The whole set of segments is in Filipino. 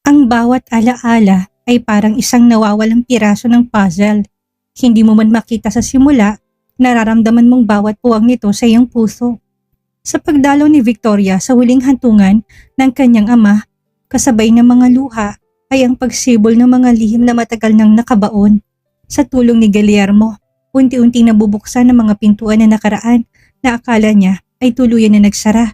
Ang bawat alaala ay parang isang nawawalang piraso ng puzzle. Hindi mo man makita sa simula, nararamdaman mong bawat puwang nito sa iyong puso. Sa pagdalaw ni Victoria sa huling hantungan ng kanyang ama, kasabay ng mga luha ay ang pagsibol ng mga lihim na matagal nang nakabaon. Sa tulong ni Guillermo, unti-unting nabubuksan ng mga pintuan na nakaraan na akala niya ay tuluyan na nagsara.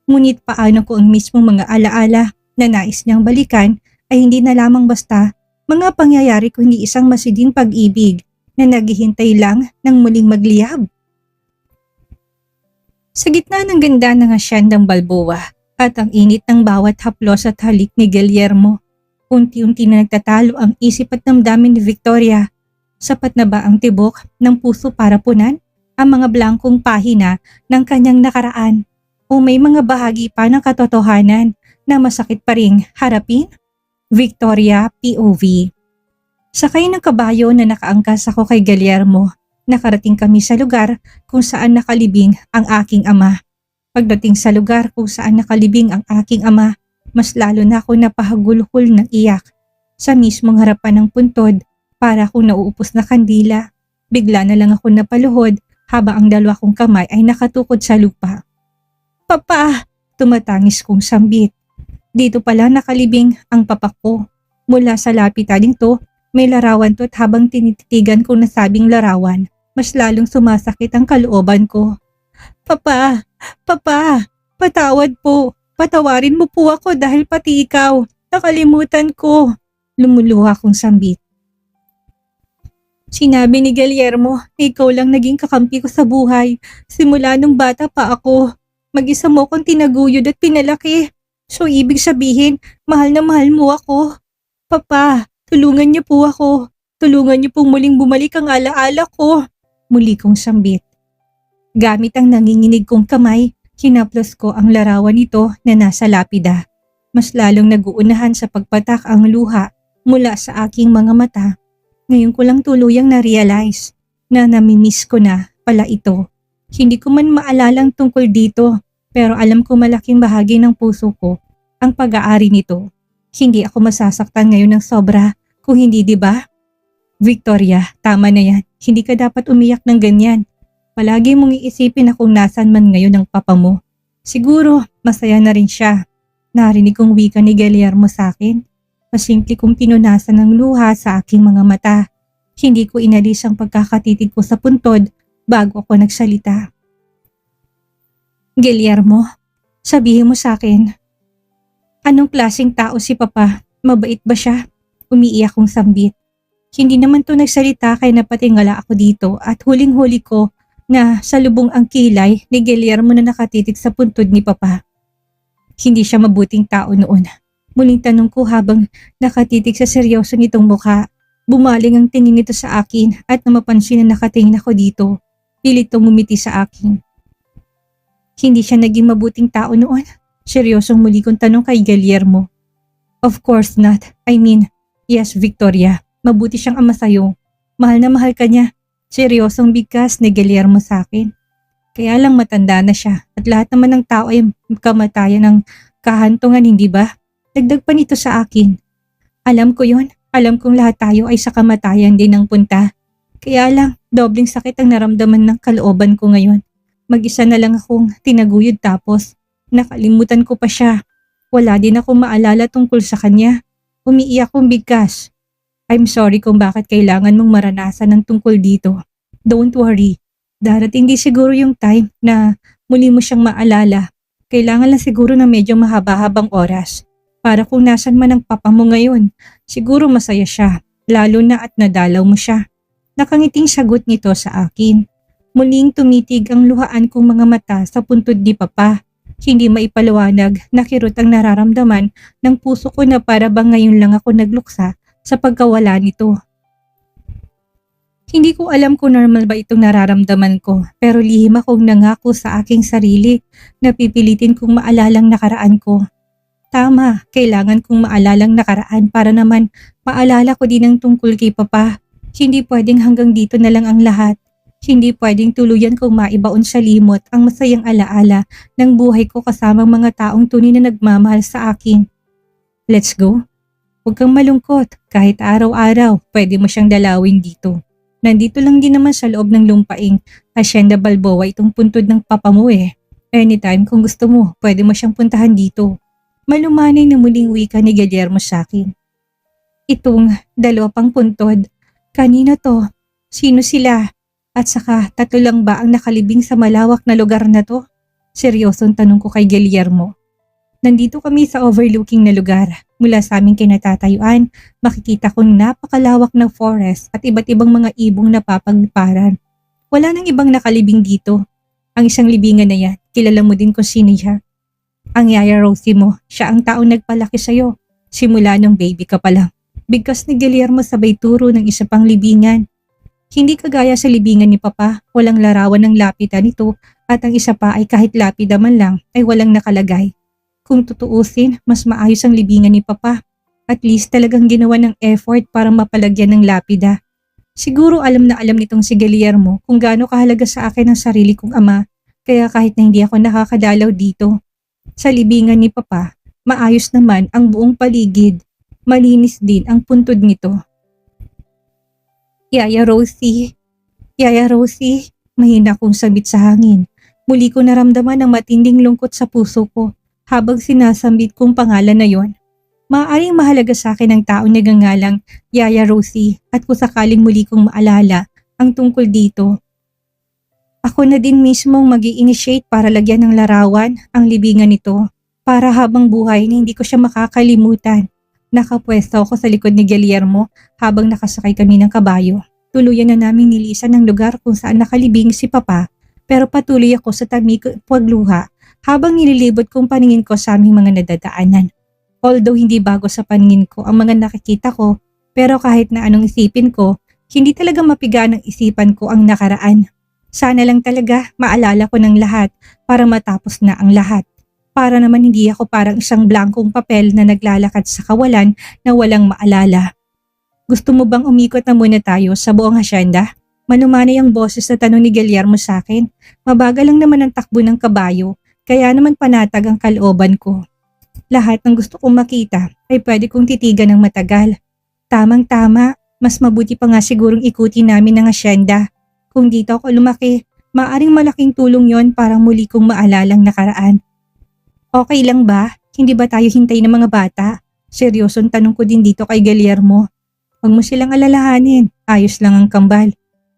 Ngunit paano kung ang mismong mga alaala na nais niyang balikan ay hindi na lamang basta mga pangyayari kundi isang masiding pag-ibig na naghihintay lang ng muling magliyab. Sa gitna ng ganda ng Haciendang Balboa at ang init ng bawat haplos at halik ni Guillermo, unti-unti na nagtatalo ang isip at damdamin ni Victoria. Sapat na ba ang tibok ng puso para punan ang mga blankong pahina ng kanyang nakaraan? O may mga bahagi pa ng katotohanan na masakit pa ring harapin? Victoria POV. Sakay ng kabayo na nakaangkas ako kay Guillermo, nakarating kami sa lugar kung saan nakalibing ang aking ama. Pagdating sa lugar kung saan nakalibing ang aking ama, mas lalo na ako napahagulhol ng iyak. Sa mismong harapan ng puntod, para akong nauupos na kandila. Bigla na lang ako napaluhod habang ang dalawa kong kamay ay nakatukod sa lupa. "Papa!" tumatangis kong sambit. Dito pala nakalibing ang papa ko. Mula sa lapitan nito, may larawan to at habang tinititigan kong nasabing larawan, mas lalong sumasakit ang kalooban ko. "Papa! Papa! Patawad po! Patawarin mo po ako dahil pati ikaw, nakalimutan ko!" Lumuluha kong sambit. Sinabi ni Guillermo na ikaw lang naging kakampi ko sa buhay. Simula nung bata pa ako, mag-isa mo akong tinaguyod at pinalaki. So ibig sabihin, mahal na mahal mo ako. Papa, tulungan niyo po ako. Tulungan niyo pong muling bumalik ang alaala ko. Muli kong sambit. Gamit ang nanginginig kong kamay, hinaplos ko ang larawan nito na nasa lapida. Mas lalong naguunahan sa pagpatak ang luha mula sa aking mga mata. Ngayon ko lang tuluyang na-realize na namimiss ko na pala ito. Hindi ko man maalalang tungkol dito, pero alam ko malaking bahagi ng puso ko ang pag-aari nito. Hindi ako masasaktan ngayon ng sobra, kung hindi, di ba? Victoria, tama na yan. Hindi ka dapat umiyak ng ganyan. Palagi mong iisipin na kung nasan man ngayon ang papa mo. Siguro, masaya na rin siya. Narinig kong wika ni Guillermo sa akin. Masimple kong pinunasan ng luha sa aking mga mata. Hindi ko inalis ang pagkakatitig ko sa puntod bago ako nagsalita. Guillermo, sabihin mo sa akin, anong klaseng tao si Papa? Mabait ba siya? Umiiyak kong sambit. Hindi naman to nagsalita kaya napatingala ako dito at huling-huli ko na salubong ang kilay ni Guillermo na nakatitig sa puntod ni Papa. Hindi siya mabuting tao noon. Muling tanong ko habang nakatitig sa seryoso nitong mukha. Bumaling ang tingin nito sa akin at namapansin na nakatingin ako dito. Pilit itong ngumiti sa akin. Hindi siya naging mabuting tao noon? Seryosong muli kong tanong kay Guillermo. Of course not. I mean, yes Victoria, mabuti siyang ama sa'yo. Mahal na mahal ka niya. Seryosong bigkas ni Guillermo sa akin. Kaya lang matanda na siya at lahat naman ng tao ay kamatayan ng kahantungan, hindi ba? Dagdag pa nito sa akin. Alam ko yon. Alam kong lahat tayo ay sa kamatayan din ang punta. Kaya lang, dobling sakit ang naramdaman ng kalooban ko ngayon. Mag-isa na lang akong tinaguyod tapos nakalimutan ko pa siya. Wala din akong maalala tungkol sa kanya. Umiiyak kong bigkas. I'm sorry kung bakit kailangan mong maranasan ng tungkol dito. Don't worry. Darating din siguro yung time na muli mo siyang maalala. Kailangan lang siguro na medyo mahaba-habang oras. Para kung nasan man ang papa mo ngayon, siguro masaya siya, lalo na at nadalaw mo siya. Nakangiting sagot nito sa akin. Muling tumitig ang luhaan kong mga mata sa puntod ni Papa. Hindi maipaliwanag na kirot ang nararamdaman ng puso ko na para bang ngayon lang ako nagluksa sa pagkawala nito. Hindi ko alam kung normal ba itong nararamdaman ko, pero lihim akong nangako sa aking sarili na pipilitin kong maalalang nakaraan ko. Tama, kailangan kong maalalang nakaraan para naman maalala ko din ang tungkol kay Papa. Hindi pwedeng hanggang dito na lang ang lahat. Hindi pwedeng tuluyan kong maibaon sa limot ang masayang alaala ng buhay ko kasamang mga taong tunay na nagmamahal sa akin. Let's go. Huwag kang malungkot, kahit araw-araw pwede mo siyang dalawin dito. Nandito lang din naman sa loob ng lumpaing Hacienda Balboa itong puntod ng papa mo eh. Anytime kung gusto mo, pwede mo siyang puntahan dito. Malumanay na muling wika ni Guillermo sa akin. Itong dalawa pang puntod, kanino to? Sino sila? At saka tatlo lang ba ang nakalibing sa malawak na lugar na to? Seryosong tanong ko kay Guillermo. Nandito kami sa overlooking na lugar. Mula sa aming kinatatayuan, makikita kong napakalawak ng forest at iba't ibang mga ibong napapagparan. Wala nang ibang nakalibing dito. Ang isang libingan na yan, kilala mo din kung sino siya. Ang Yaya Rosie mo, siya ang taong nagpalaki sa'yo. Simula nung baby ka pa lang. Bigkas ni Guillermo sabay turo ng isa pang libingan. Hindi kagaya sa libingan ni Papa, walang larawan ng lapida nito at ang isa pa ay kahit lapida man lang ay walang nakalagay. Kung tutuusin, mas maayos ang libingan ni Papa. At least talagang ginawa ng effort para mapalagyan ng lapida. Siguro alam na alam nitong si Guillermo kung gaano kahalaga sa akin ang sarili kong ama, kaya kahit na hindi ako nakakadalaw dito. Sa libingan ni Papa, maayos naman ang buong paligid. Malinis din ang puntod nito. Yaya Rosie, Yaya Rosie, mahina kong sabit sa hangin. Muli ko naramdaman ang matinding lungkot sa puso ko habang sinasambit kong pangalan na yon. Maaaring mahalaga sa akin ang taong nagangalang Yaya Rosie at kung sakaling muli kong maalala ang tungkol dito. Ako na din mismong mag-i-initiate para lagyan ng larawan ang libingan nito para habang buhay na hindi ko siya makakalimutan. Nakapwesto ako sa likod ni Guillermo habang nakasakay kami ng kabayo. Tuluyan na naming nilisan ang lugar kung saan nakalibing si Papa pero patuloy ako sa tamig pagluha habang nililibot kong paningin ko sa aming mga nadadaanan. Although hindi bago sa paningin ko ang mga nakikita ko, pero kahit na anong isipin ko, hindi talaga mapiga ng isipan ko ang nakaraan. Sana lang talaga maalala ko ng lahat para matapos na ang lahat. Para naman hindi ako parang isang blankong papel na naglalakad sa kawalan na walang maalala. Gusto mo bang umikot na muna tayo sa buong hasyenda? Manumanay ang boses na tanong ni Guillermo sa akin. Mabagal lang naman ang takbo ng kabayo, kaya naman panatag ang kalooban ko. Lahat ng gusto kong makita ay pwede kong titigan ng matagal. Tamang-tama, mas mabuti pa nga sigurong ikutin namin ang hasyenda. Kung dito ako lumaki, maaring malaking tulong yon para muli kong maalalang nakaraan. Okay lang ba? Hindi ba tayo hintay ng mga bata? Seryosong tanong ko din dito kay Guillermo. Huwag mo silang alalahanin, ayos lang ang kambal.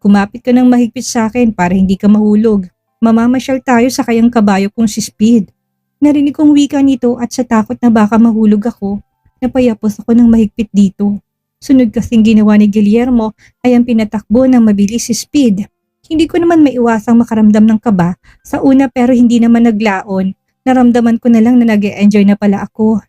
Kumapit ka ng mahigpit sa akin para hindi ka mahulog. Mamamasyal tayo sa kayang kabayo kong si Speed. Narinig kong wika nito at sa takot na baka mahulog ako, napayapos ako ng mahigpit dito. Sunod kasing ginawa ni Guillermo ay ang pinatakbo ng mabilis si Speed. Hindi ko naman maiwasang makaramdam ng kaba sa una pero hindi naman naglaon. Naramdaman ko na lang na nag-e-enjoy na pala ako.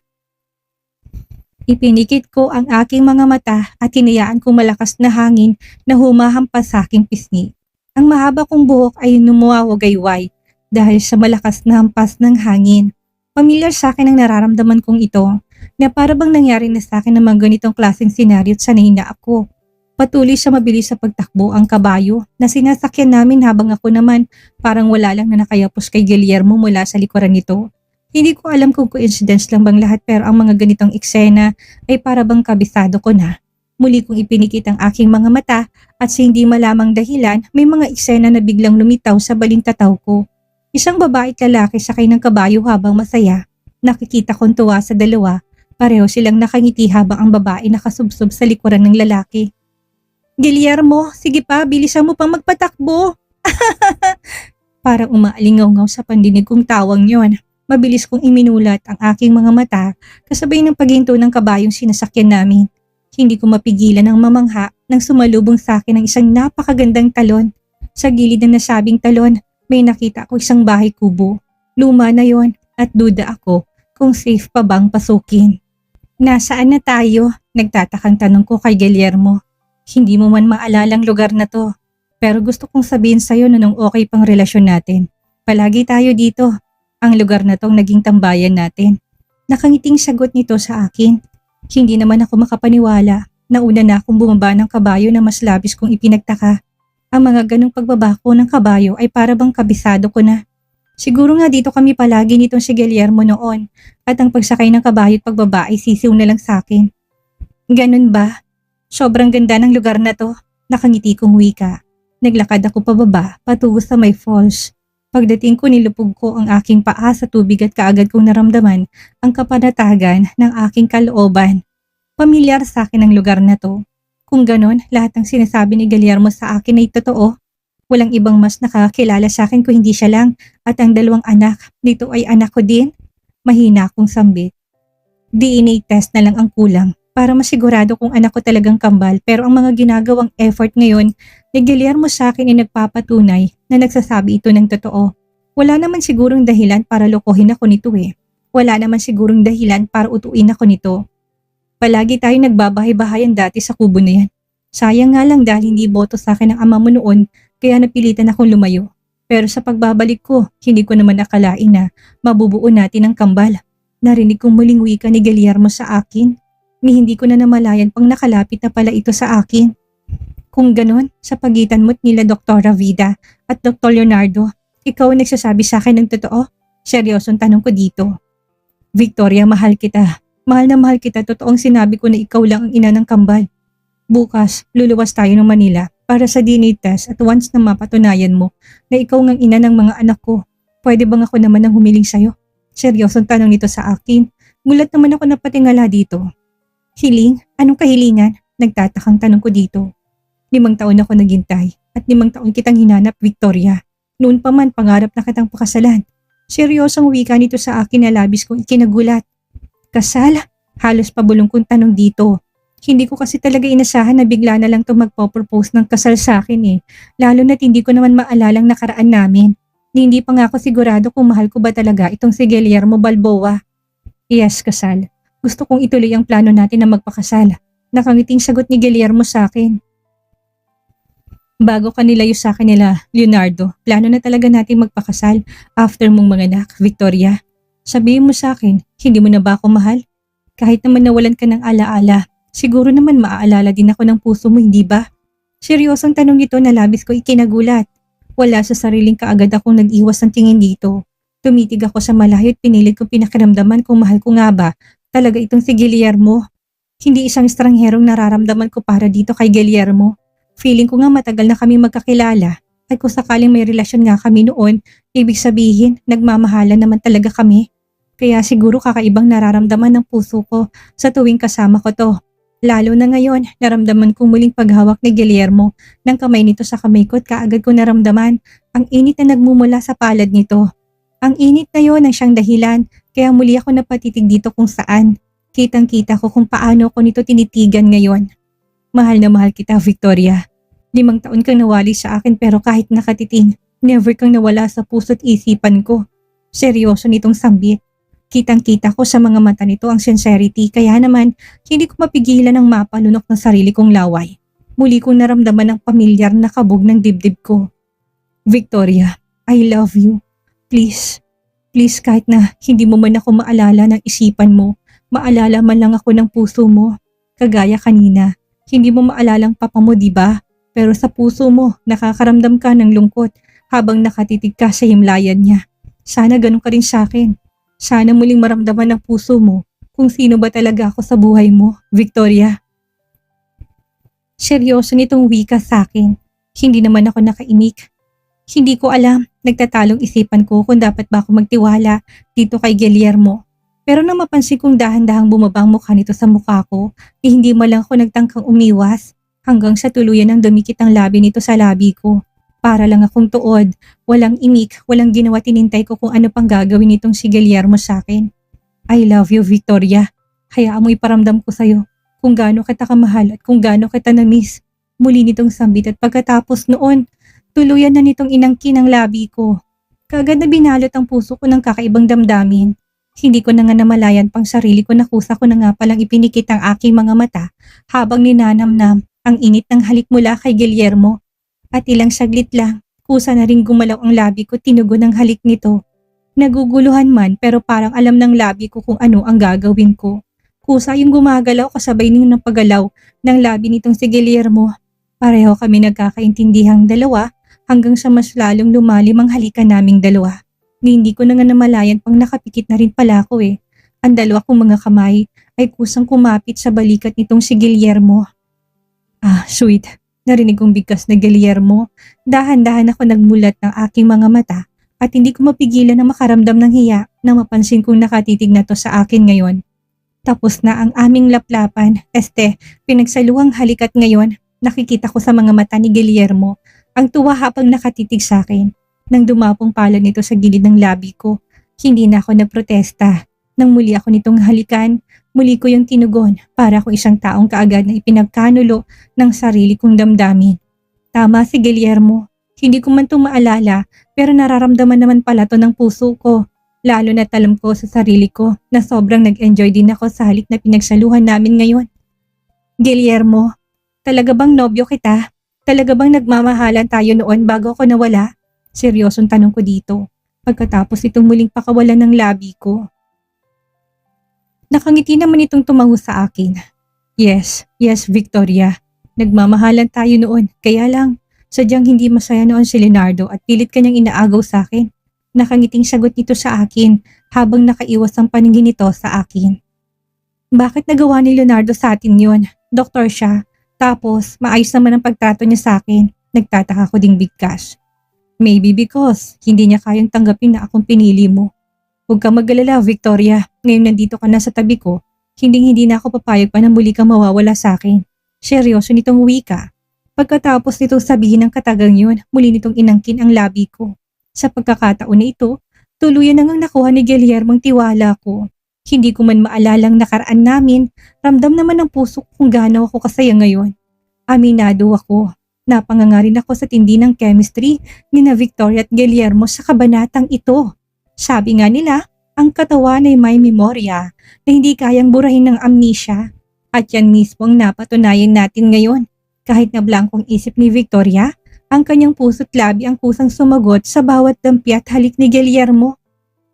Ipinikit ko ang aking mga mata at hinayaan kong malakas na hangin na humahampas sa aking pisngi. Ang mahaba kong buhok ay numuwagayway dahil sa malakas na hampas ng hangin. Pamilyar sa akin ang nararamdaman kong ito na para bang nangyari na sa akin ng mga ganitong klaseng senaryo at sanay na ako. Patuloy sa mabilis sa pagtakbo ang kabayo na sinasakyan namin habang ako naman parang wala lang na nakayapos kay Guillermo mula sa likuran nito. Hindi ko alam kung coincidence lang bang lahat pero ang mga ganitong eksena ay para bang kabisado ko na. Muli kong ipinikit ang aking mga mata at sa hindi malamang dahilan may mga eksena na biglang lumitaw sa balintataw ko. Isang babae at lalaki sakay ng kabayo habang masaya. Nakikita kong tuwa sa dalawa. Pareho silang nakangiti habang ang babae nakasubsob sa likuran ng lalaki. Guillermo, sige pa, bilisan mo pang magpatakbo. Parang umaalingaw-ngaw sa pandinig kong tawang yon. Mabilis kong iminulat ang aking mga mata kasabay ng paghinto ng kabayong sinasakyan namin. Hindi ko mapigilan ang mamangha nang sumalubong sa akin ang isang napakagandang talon. Sa gilid ng nasabing talon, may nakita ko isang bahay kubo. Luma na yon at duda ako kung safe pa bang pasukin. Nasaan na tayo? Nagtatakang tanong ko kay Guillermo. Hindi mo man maalalang lugar na to. Pero gusto kong sabihin sa'yo na nung okay pang relasyon natin. Palagi tayo dito. Ang lugar na tong naging tambayan natin. Nakangiting sagot nito sa akin. Hindi naman ako makapaniwala. Nauna na akong bumaba ng kabayo na mas labis kong ipinagtaka. Ang mga ganong pagbabako ng kabayo ay para bang kabisado ko na. Siguro nga dito kami palagi nitong si Guillermo noon at ang pagsakay ng kabayo at pagbaba ay sisiw na lang sa akin. Ganun ba? Sobrang ganda ng lugar na to. Nakangiti kong wika. Naglakad ako pababa patungo sa may falls. Pagdating ko nilupog ko ang aking paa sa tubig at kaagad kong naramdaman ang kapanatagan ng aking kalooban. Pamilyar sa akin ang lugar na to. Kung ganon, lahat ng sinasabi ni Guillermo sa akin ay totoo. Walang ibang mas nakakakilala sa akin kung hindi siya lang at ang dalawang anak dito ay anak ko din. Mahina akong sambit. DNA test na lang ang kulang para masigurado kung anak ko talagang kambal, pero ang mga ginagawang effort ngayon ni Guillermo sa akin ay nagpapatunay na nagsasabi ito ng totoo. Wala naman sigurong dahilan para lokohin ako nito eh. Wala naman sigurong dahilan para utuin ako nito. Palagi tayo nagbabahay-bahayan dati sa kubo na yan. Sayang nga lang dahil hindi boto sa akin ng ama mo noon, kaya napilitan akong lumayo. Pero sa pagbabalik ko, hindi ko naman akalain na mabubuo natin ang kambal. Narinig kong muling wika ni Guillermo sa akin, ni hindi ko na namalayan pang nakalapit na pala ito sa akin. Kung ganon, sa pagitan mo't nila Dr. Vida at Dr. Leonardo, ikaw ang nagsasabi sa akin ng totoo? Seryosong tanong ko dito. Victoria, mahal kita. Mahal na mahal kita, totoong sinabi ko na ikaw lang ang ina ng kambal. Bukas, luluwas tayo ng Manila para sa DNA test at once na mapatunayan mo na ikaw ang ina ng mga anak ko, pwede bang ako naman ang humiling sa'yo? Seryosong tanong nito sa akin. Gulat naman ako na patingala dito. Hiling? Anong kahilingan? Nagtatakang tanong ko dito. 5 taon ako naghintay at 5 taon kitang hinanap, Victoria. Noon pa man pangarap na kitang pakasalan. Seryosong wika nito sa akin na labis kong ikinagulat. Kasal? Halos pabulong kong tanong dito. Hindi ko kasi talaga inasahan na bigla na lang ito magpo-propose ng kasal sa akin eh. Lalo na't hindi ko naman maalalang nakaraan namin. Hindi pa nga ako sigurado kung mahal ko ba talaga itong si Guillermo Balboa. Yes, kasal. Gusto kong ituloy ang plano natin na magpakasal. Nakangiting sagot ni Guillermo sa akin. Bago kanilayo sa akin nila, Leonardo, plano na talaga natin magpakasal after mong manganak, Victoria. Sabihin mo sa akin, hindi mo na ba ako mahal? Kahit naman nawalan ka ng alaala, siguro naman maaalala din ako ng puso mo, hindi ba? Seryosong tanong ito na labis ko ikinagulat. Wala sa sariling kaagad akong nag-iwas ng tingin dito. Tumitig ako sa malayo at pinilit kong pinakiramdaman kung mahal ko nga ba talaga itong si Guillermo. Hindi isang estrangherong nararamdaman ko para dito kay Guillermo. Feeling ko nga matagal na kami magkakilala at kung sakaling may relasyon nga kami noon, ibig sabihin nagmamahalan naman talaga kami. Kaya siguro kakaibang nararamdaman ng puso ko sa tuwing kasama ko to. Lalo na ngayon, naramdaman kong muling paghawak ni Guillermo ng kamay nito sa kamay ko at kaagad ko naramdaman ang init na nagmumula sa palad nito. Ang init na yon ang siyang dahilan kaya muli ako napatitig dito kung saan. Kitang-kita ko kung paano ko nito tinitigan ngayon. Mahal na mahal kita, Victoria. 5 taon kang nawali sa akin pero kahit nakatiting, never kang nawala sa puso't isipan ko. Seryoso nitong sambit. Kitang-kita ko sa mga mata nito ang sincerity kaya naman hindi ko mapigilan ang mapalunok ng sarili kong laway. Muli kong naramdaman ang pamilyar na kabog ng dibdib ko. Victoria, I love you. Please, please kahit na hindi mo man ako maalala ng isipan mo, maalala man lang ako ng puso mo. Kagaya kanina, hindi mo maalalang papa mo, diba? Pero sa puso mo, nakakaramdam ka ng lungkot habang nakatitig ka sa himlayan niya. Sana ganun ka rin sa akin. Sana muling maramdaman ng puso mo kung sino ba talaga ako sa buhay mo, Victoria. Seryoso nitong wika sa akin. Hindi naman ako nakaimik. Hindi ko alam, nagtatalong isipan ko kung dapat ba ako magtiwala dito kay Guillermo. Pero nang mapansin kong dahan-dahang bumabang mukha nito sa mukha ko, hindi malang ako nagtangkang umiwas hanggang sa tuluyan ng dumikit ang labi nito sa labi ko. Para lang akong tuod, walang imik, walang ginawa tinintay ko kung ano pang gagawin nitong si Guillermo sa akin. I love you, Victoria. Hayaan mo iparamdam ko sa'yo kung gaano kita kamahal at kung gaano kita na-miss. Muli nitong sambit at pagkatapos noon, tuluyan na nitong inangkin ang labi ko. Kaagad na binalot ang puso ko ng kakaibang damdamin. Hindi ko na nga namalayan pang sarili ko na kusa ko na nga palang ipinikit ang aking mga mata habang ninanamnam ang init ng halik mula kay Guillermo. At ilang saglit lang, kusa na rin gumalaw ang labi ko tinugon ng halik nito. Naguguluhan man pero parang alam ng labi ko kung ano ang gagawin ko. Kusa yung gumagalaw kasabay ng pagalaw ng labi nitong si Guillermo. Pareho kami nagkakaintindihang dalawa hanggang sa mas lalong lumalim ang halikan naming dalawa. Ni hindi ko na nga namalayan pang nakapikit na rin pala ako eh. Ang dalawa kong mga kamay ay kusang kumapit sa balikat nitong si Guillermo. Ah, sweet. Narinig kong bigkas na Guillermo. Dahan-dahan ako nagmulat ng aking mga mata at hindi ko mapigilan na makaramdam ng hiya nang mapansin kong nakatitig na to sa akin ngayon. Tapos na ang aming laplapan. Pinagsaluhang halikat ngayon. Nakikita ko sa mga mata ni Guillermo ang tuwa habang nakatitig sa akin. Nang dumapong palad nito sa gilid ng labi ko, hindi na ako nagprotesta. Nang muli ako nitong halikan, muli ko yung tinugon para akong isang taong kaagad na ipinagkanulo ng sarili kong damdamin. Tama si Guillermo. Hindi ko man ito maalala pero nararamdaman naman pala to ng puso ko. Lalo na alam ko sa sarili ko na sobrang nag-enjoy din ako sa halik na pinagsaluhan namin ngayon. Guillermo, talaga bang nobyo kita? Talaga bang nagmamahalan tayo noon bago ako nawala? Seryosong tanong ko dito pagkatapos itong muling pakawalan ng labi ko. Nakangiti naman itong tumango sa akin. Yes, Victoria. Nagmamahalan tayo noon, kaya lang sadyang hindi masaya noon si Leonardo at pilit kanyang inaagaw sa akin. Nakangiting sagot nito sa akin habang nakaiwas ang paningin nito sa akin. Bakit nagawa ni Leonardo sa atin yun? Doktor siya. Tapos maayos naman ang pagtrato niya sa akin. Nagtataka ko ding bigkas. Maybe because hindi niya kayang tanggapin na akong pinili mo. Huwag kang mag-alala, Victoria. Ngayon nandito ka na sa tabi ko, hindi na ako papayag pa na muli kang mawawala sa akin. Seryoso nitong wika. Pagkatapos nitong sabihin ng katagang yun, muli nitong inangkin ang labi ko. Sa pagkakataon na ito, tuluyan na ngang nakuha ni Guillermo ang tiwala ko. Hindi ko man maalalang nakaraan namin, ramdam naman ng puso ko kung gaano ako kasaya ngayon. Aminado ako. Napangangarin ako sa tindi ng chemistry ni na Victoria at Guillermo sa kabanatang ito. Sabi nga nila, ang katawan ay may memorya na hindi kayang burahin ng amnesia. At yan mismo ang napatunayan natin ngayon. Kahit na blankong isip ni Victoria, ang kanyang puso't labi ang kusang sumagot sa bawat dampi at halik ni Guillermo.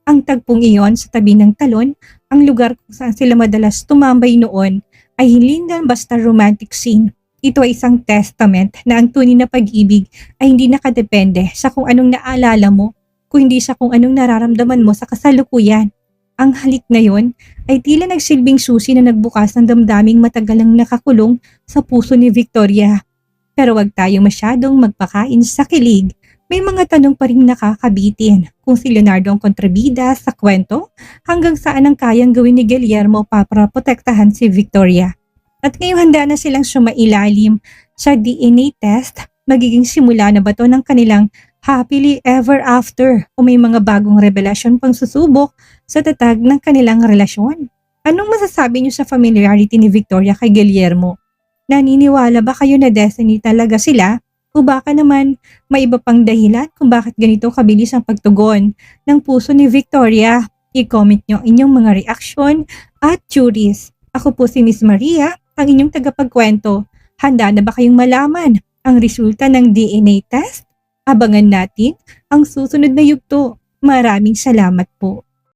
Ang tagpong iyon sa tabi ng talon, ang lugar kung saan sila madalas tumambay noon, ay hindi lang basta romantic scene. Ito ay isang testament na ang tunay na pag-ibig ay hindi nakadepende sa kung anong naalala mo, kung hindi sa kung anong nararamdaman mo sa kasalukuyan. Ang halik na yon ay tila nagsilbing susi na nagbukas ng damdaming matagalang nakakulong sa puso ni Victoria. Pero wag tayong masyadong magpakain sa kilig. May mga tanong pa rin nakakabitin kung si Leonardo ang kontrabida sa kwento hanggang saan ang kayang gawin ni Guillermo para protektahan si Victoria. At ngayong handa na silang sumailalim sa DNA test, magiging simula na ba to ng kanilang happily ever after o may mga bagong revelasyon pang susubok sa tatag ng kanilang relasyon? Anong masasabi niyo sa familiarity ni Victoria kay Guillermo? Naniniwala ba kayo na destiny talaga sila? O baka naman may iba pang dahilan kung bakit ganito kabilis ang pagtugon ng puso ni Victoria? I-comment nyo inyong mga reaksyon at theories. Ako po si Miss Maria, ang inyong tagapagkwento. Handa na ba kayong malaman ang resulta ng DNA test? Abangan natin ang susunod na yugto. Maraming salamat po.